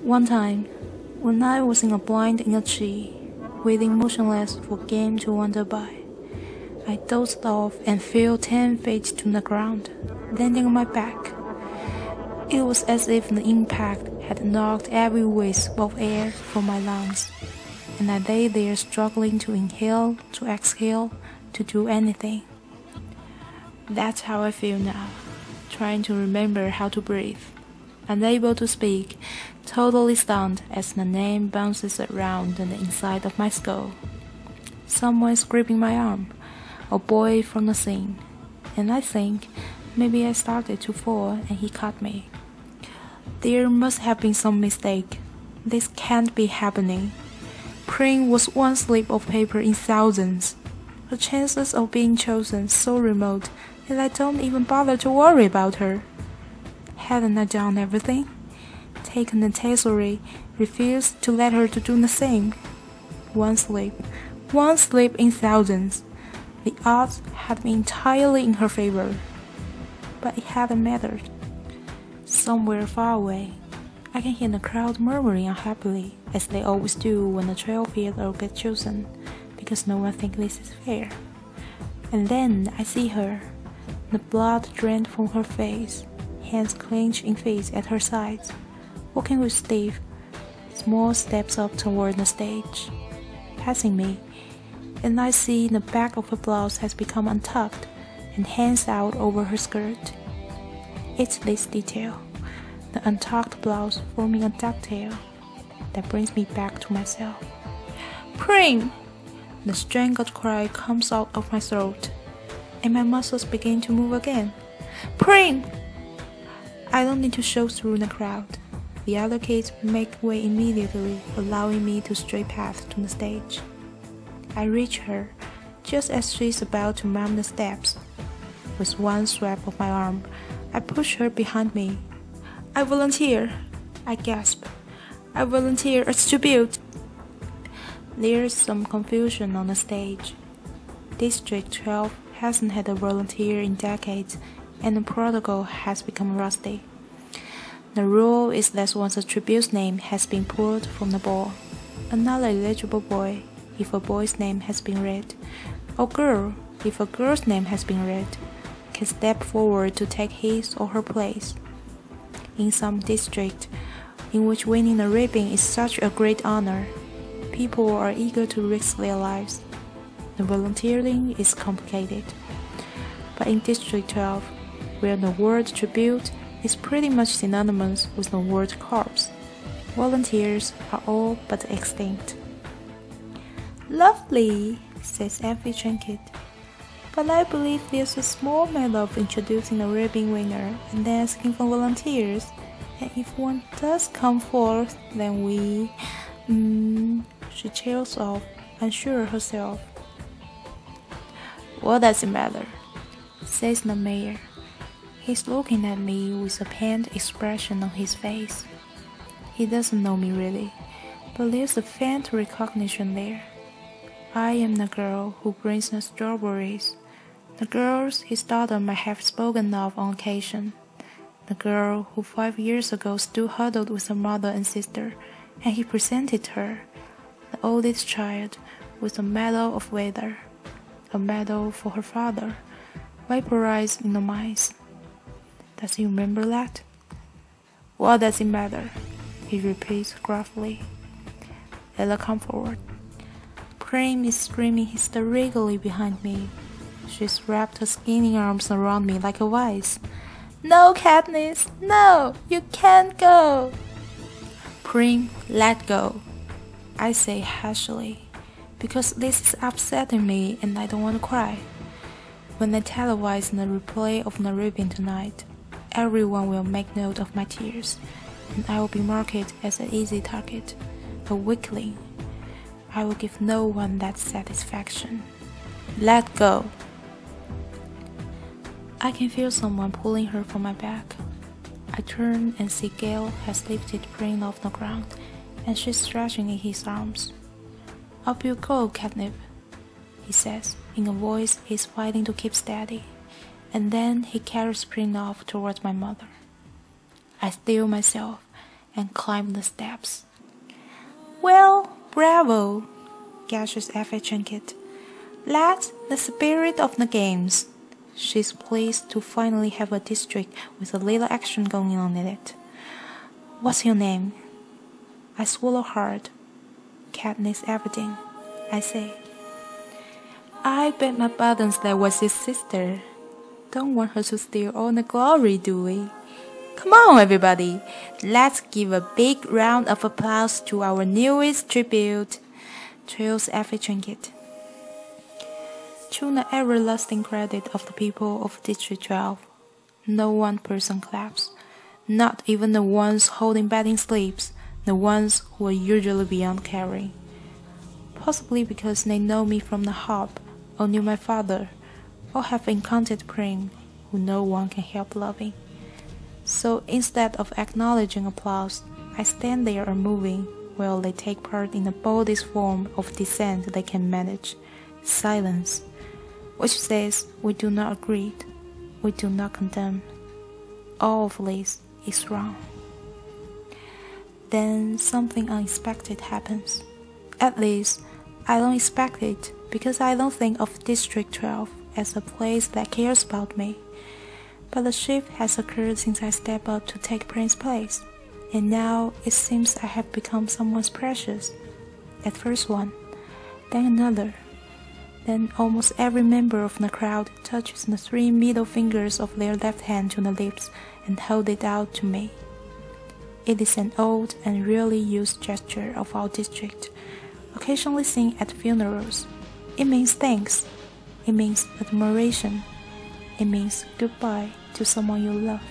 One time, when I was in a blind in a tree, waiting motionless for game to wander by, I dozed off and fell 10 feet to the ground, landing on my back. It was as if the impact had knocked every wisp of air from my lungs, and I lay there struggling to inhale, to exhale, to do anything. That's how I feel now, trying to remember how to breathe, unable to speak, totally stunned as the name bounces around on the inside of my skull. Someone's gripping my arm, a boy from the scene, and I think maybe I started to fall and he caught me. There must have been some mistake. This can't be happening. Pring was one slip of paper in thousands. The chances of being chosen so remote that I don't even bother to worry about her. Hadn't I done everything? Taken the tessery, refused to let her to do the same. One slip in thousands. The odds had been entirely in her favor. But it hadn't mattered. Somewhere far away, I can hear the crowd murmuring unhappily, as they always do when a 12-year-old gets chosen, because no one thinks this is fair. And then I see her, the blood drained from her face, hands clenched in fists at her sides, walking with stiff, small steps up toward the stage, passing me, and I see the back of her blouse has become untucked and hangs out over her skirt. It's this detail, the untucked blouse forming a ducktail, that brings me back to myself. Pring! The strangled cry comes out of my throat, and my muscles begin to move again. Pring! I don't need to show through the crowd. The other kids make way immediately, allowing me to stray path to the stage. I reach her, just as she's about to mount the steps. With one swipe of my arm, I push her behind me. I volunteer, I gasp. I volunteer as tribute. There's some confusion on the stage. District 12 hasn't had a volunteer in decades, and the protocol has become rusty. The rule is that once a tribute's name has been pulled from the ball, another eligible boy, if a boy's name has been read, or girl, if a girl's name has been read, can step forward to take his or her place. In some district, in which winning the ribbon is such a great honor, people are eager to risk their lives. The volunteering is complicated. But in District 12, where the word tribute is pretty much synonymous with the word corpse, volunteers are all but extinct. Lovely, says every trinket. But I believe there's a small matter of introducing the ribbon winner and then asking for volunteers. And if one does come forth, then we... She trails off, unsure herself. What does it matter? Says the mayor. He's looking at me with a pained expression on his face. He doesn't know me really, but there's a faint recognition there. I am the girl who brings the strawberries. The girls his daughter might have spoken of on occasion. The girl who 5 years ago stood huddled with her mother and sister, and he presented her, the oldest child, with a medal of valor, a medal for her father, vaporized in the mines. Does he remember that? What does it matter? He repeats gruffly. Let her come forward. Pring is screaming hysterically behind me. She's wrapped her skinny arms around me like a vice. No, Katniss, no, you can't go. Pring, let go, I say harshly, because this is upsetting me and I don't want to cry. When I televise the replay of the ribbon tonight, everyone will make note of my tears, and I will be marked as an easy target, a weakling. I will give no one that satisfaction. Let go. I can feel someone pulling her from my back. I turn and see Gale has lifted Pring off the ground, and she's stretching in his arms. Up you go, Catnip, he says, in a voice he's fighting to keep steady, and then he carries Pring off towards my mother. I steel myself, and climbed the steps. Well, bravo, gashes Effie Trinket. That's the spirit of the games. She's pleased to finally have a district with a little action going on in it. What's your name? I swallow hard. Katniss Everdeen, I say. I bet my buttons that was his sister. Don't want her to steal all the glory, do we? Come on, everybody. Let's give a big round of applause to our newest tribute, trills Effie Trinket. To the everlasting credit of the people of District 12, no one person claps, not even the ones holding betting slips, the ones who are usually beyond caring. Possibly because they know me from the hop, or knew my father, or have encountered Prim, who no one can help loving. So instead of acknowledging applause, I stand there unmoving while they take part in the boldest form of dissent they can manage, silence, which says we do not agree, we do not condemn. All of this is wrong. Then something unexpected happens. At least, I don't expect it because I don't think of District 12 as a place that cares about me. But the shift has occurred since I stepped up to take Prim's place, and now it seems I have become someone's precious. At first one, then another. Then almost every member of the crowd touches the 3 middle fingers of their left hand to the lips and hold it out to me. It is an old and rarely used gesture of our district, occasionally seen at funerals. It means thanks. It means admiration. It means goodbye to someone you love.